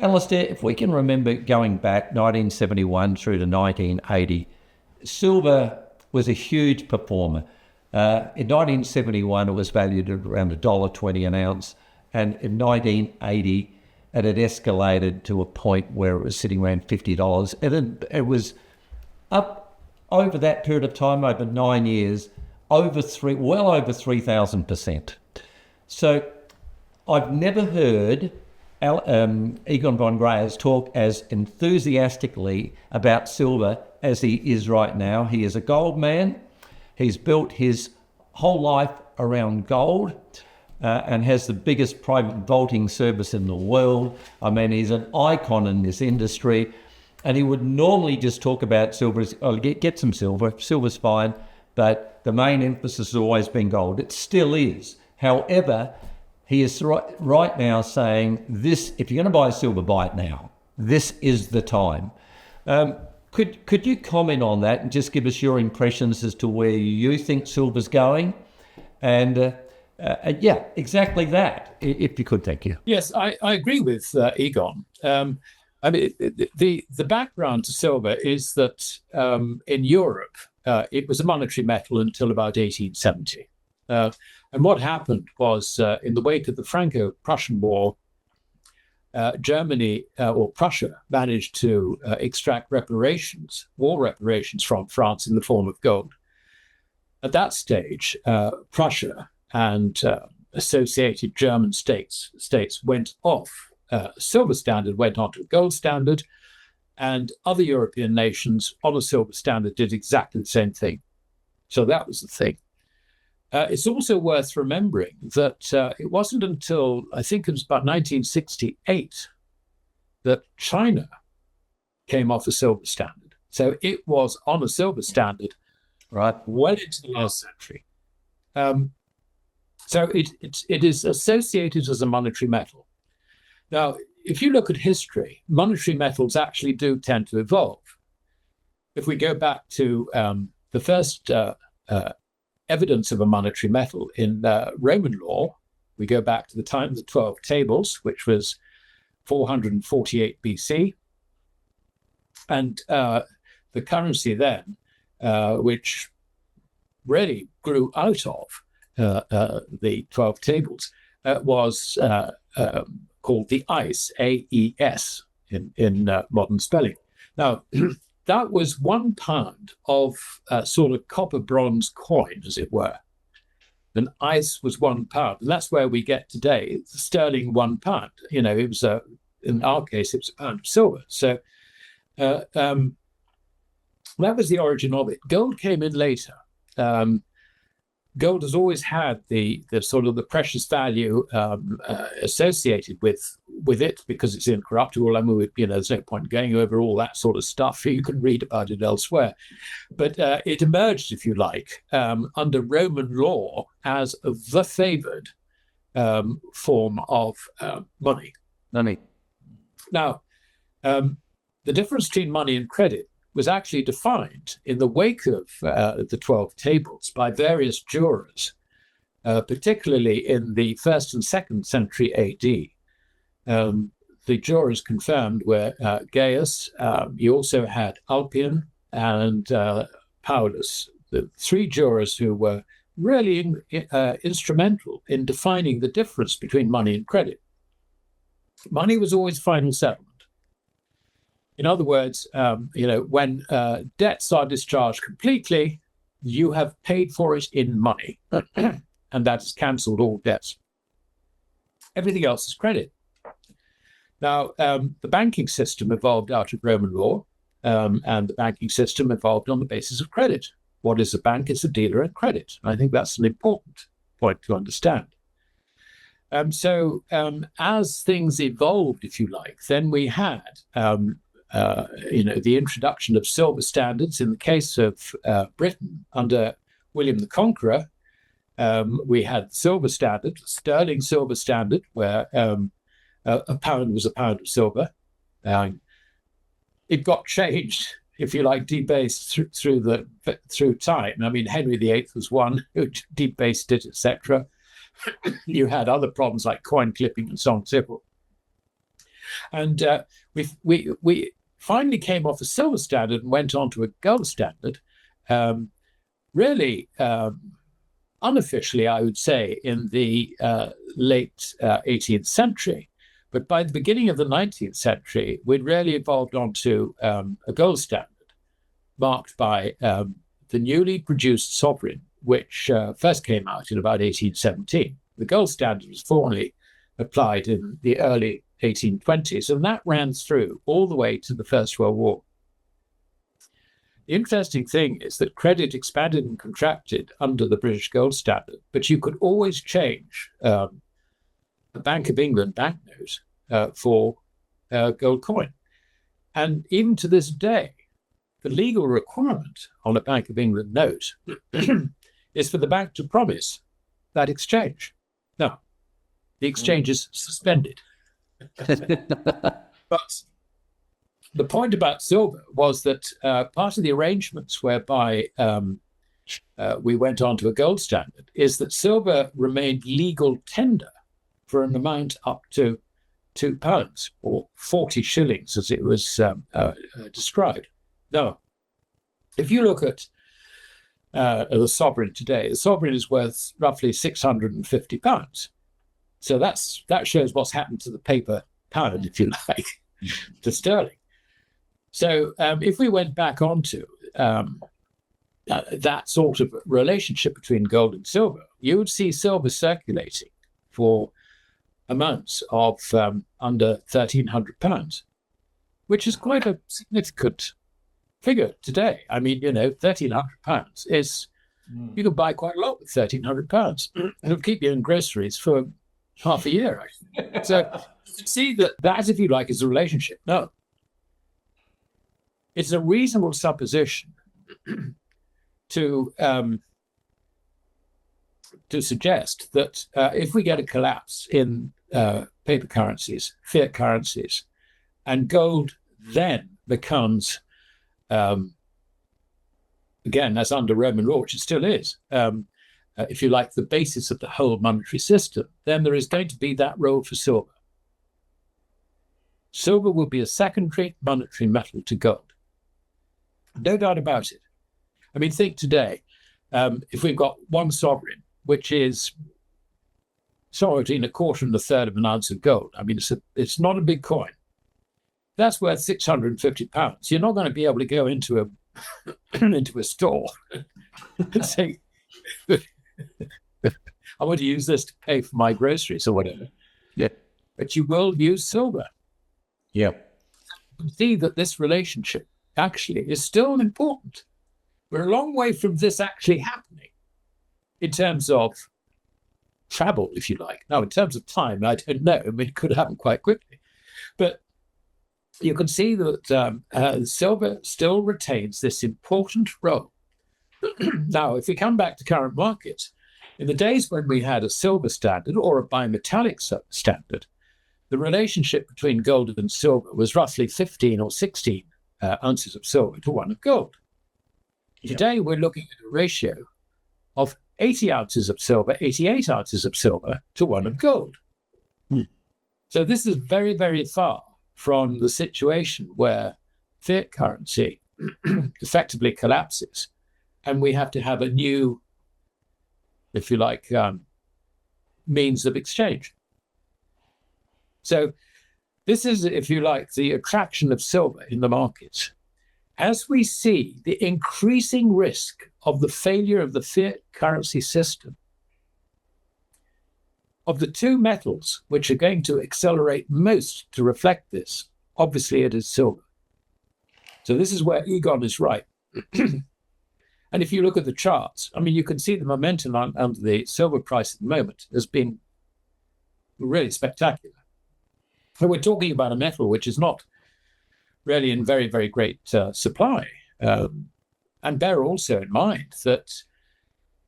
Alasdair, if we can remember going back 1971 through to 1980, silver was a huge performer. In 1971, it was valued at around $1.20 an ounce, and in 1980, it had escalated to a point where it was sitting around $50. And it was up over that period of time, over 9 years, well over 3,000%. So I've never heard Egon von Greyerz talk as enthusiastically about silver as he is right now. He is a gold man. He's built his whole life around gold and has the biggest private vaulting service in the world. I mean, he's an icon in this industry. And he would normally just talk about silver. Get some silver. Silver's fine. But the main emphasis has always been gold. It still is. However, he is right now saying this, if you're going to buy silver, buy it now. This is the time. Could you comment on that and just give us your impressions as to where you think silver's going? And yeah, exactly that, if you could, thank you. Yes, I agree with Egon. I mean, the background to silver is that in Europe, it was a monetary metal until about 1870. And what happened was, in the wake of the Franco-Prussian War, Germany or Prussia managed to extract war reparations from France in the form of gold. At that stage, Prussia and associated German states went off. Silver standard went on to a gold standard, and other European nations on a silver standard did exactly the same thing. So that was the thing. It's also worth remembering that it wasn't until, I think it was about 1968, that China came off a silver standard. So it was on a silver standard right well into the last century. So it is associated as a monetary metal. Now, if you look at history, monetary metals actually do tend to evolve. If we go back to the first evidence of a monetary metal in Roman law, we go back to the time of the 12 tables, which was 448 BC. And the currency then, which really grew out of the 12 tables, was called the AES, A-E-S, in modern spelling. Now, that was £1 of sort of copper bronze coin, as it were. An AES was £1. And that's where we get today. It's the sterling £1. You know, it was, in our case, it was a pound of silver. So that was the origin of it. Gold came in later. Gold has always had the sort of the precious value associated with it because it's incorruptible. I mean, there's no point going over all that sort of stuff. You can read about it elsewhere. But it emerged, if you like, under Roman law as the favored form of money. Now, the difference between money and credit was actually defined in the wake of the 12 tables by various jurors, particularly in the 1st and 2nd century AD. The jurors confirmed were Gaius. You also had Ulpian and Paulus, the three jurors who were really instrumental in defining the difference between money and credit. Money was always final settlement. In other words, when debts are discharged completely, you have paid for it in money, and that has cancelled all debts. Everything else is credit. Now, the banking system evolved out of Roman law, and the banking system evolved on the basis of credit. What is a bank? It's a dealer in credit. I think that's an important point to understand. So as things evolved, if you like, then we had the introduction of silver standards. In the case of Britain under William the Conqueror, we had silver standard, sterling silver standard, where a pound was a pound of silver. It got changed, if you like, debased through time. I mean, Henry VIII was one who debased it, etc. You had other problems like coin clipping and so on and so forth. And we finally came off a silver standard and went on to a gold standard, really unofficially, I would say, in the late 18th century. But by the beginning of the 19th century, we'd really evolved onto a gold standard marked by the newly produced sovereign, which first came out in about 1817. The gold standard was formally applied in the early 1820s, and that ran through all the way to the First World War. The interesting thing is that credit expanded and contracted under the British gold standard, but you could always change a Bank of England banknote for gold coin. And even to this day, the legal requirement on a Bank of England note is for the bank to promise that exchange. Now, the exchange is suspended. But the point about silver was that part of the arrangements whereby we went on to a gold standard is that silver remained legal tender for an amount up to £2 or 40 shillings, as it was described. Now, if you look at the sovereign today, the sovereign is worth roughly £650. So that shows what's happened to the paper pound, if you like, to sterling. So if we went back onto that sort of relationship between gold and silver, you would see silver circulating for amounts of under £1,300, which is quite a significant figure today. I mean, £1,300 is, you can buy quite a lot with £1,300. It'll keep you in groceries for half a year, actually. So you can see that, if you like, is a relationship. No. It's a reasonable supposition to suggest that if we get a collapse in paper currencies, fiat currencies, and gold then becomes, again, as under Roman law, which it still is, if you like, the basis of the whole monetary system, then there is going to be that role for silver. Silver will be a secondary monetary metal to gold. No doubt about it. I mean, think today, if we've got one sovereign, which is somewhere between a quarter and a third of an ounce of gold. I mean, it's not a big coin. That's worth £650. You're not going to be able to go into a store and say, I want to use this to pay for my groceries or whatever. Yeah. But you will use silver. Yeah. You can see that this relationship actually is still important. We're a long way from this actually happening in terms of travel, if you like. Now, in terms of time, I don't know. I mean, it could happen quite quickly. But you can see that silver still retains this important role. Now, if we come back to current markets, in the days when we had a silver standard or a bimetallic standard, the relationship between gold and silver was roughly 15 or 16 ounces of silver to one of gold. Today, we're looking at a ratio of 80 ounces of silver, 88 ounces of silver to one of gold. So this is very, very far from the situation where fiat currency effectively collapses and we have to have a new, if you like, means of exchange. So this is, if you like, the attraction of silver in the markets. As we see the increasing risk of the failure of the fiat currency system, of the two metals which are going to accelerate most to reflect this, obviously it is silver. So this is where Egon is right. And if you look at the charts, I mean, you can see the momentum under the silver price at the moment has been really spectacular. So we're talking about a metal which is not really in very, very great supply. And bear also in mind that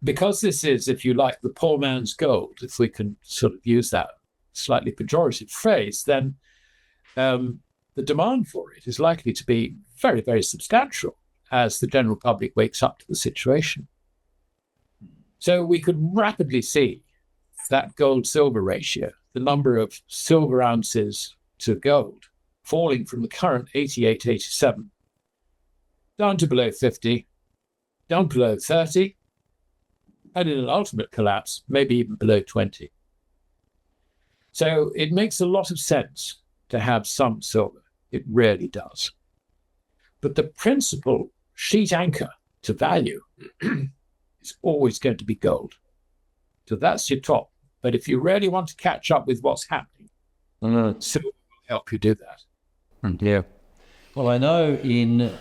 because this is, if you like, the poor man's gold, if we can sort of use that slightly pejorative phrase, then the demand for it is likely to be very, very substantial as the general public wakes up to the situation. So we could rapidly see that gold-silver ratio, the number of silver ounces to gold, falling from the current 88, 87 down to below 50, down below 30, and in an ultimate collapse, maybe even below 20. So it makes a lot of sense to have some silver. It really does. But the principal sheet anchor to value is always going to be gold. So that's your top. But if you really want to catch up with what's happening, silver will help you do that. Yeah. Well, I know in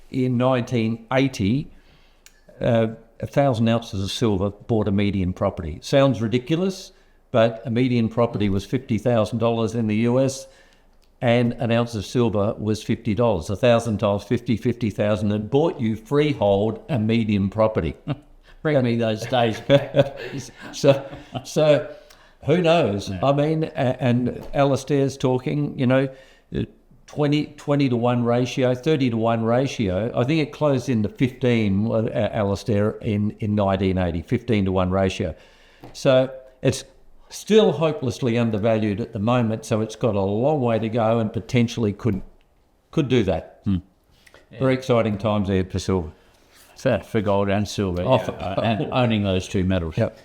1980, 1,000 ounces of silver bought a median property. Sounds ridiculous, but a median property was $50,000 in the US, and an ounce of silver was $50. 1,000 times 50, 50,000, and bought you freehold a median property. Bring me those days back, please. So who knows? I mean, and Alasdair's talking, 20 to 1 ratio, 30 to 1 ratio. I think it closed into 15, Alasdair, in 1980, 15 to 1 ratio. So it's still hopelessly undervalued at the moment, so it's got a long way to go and potentially could do that. Very exciting times there for silver. For gold and silver, and owning those two metals. Yep.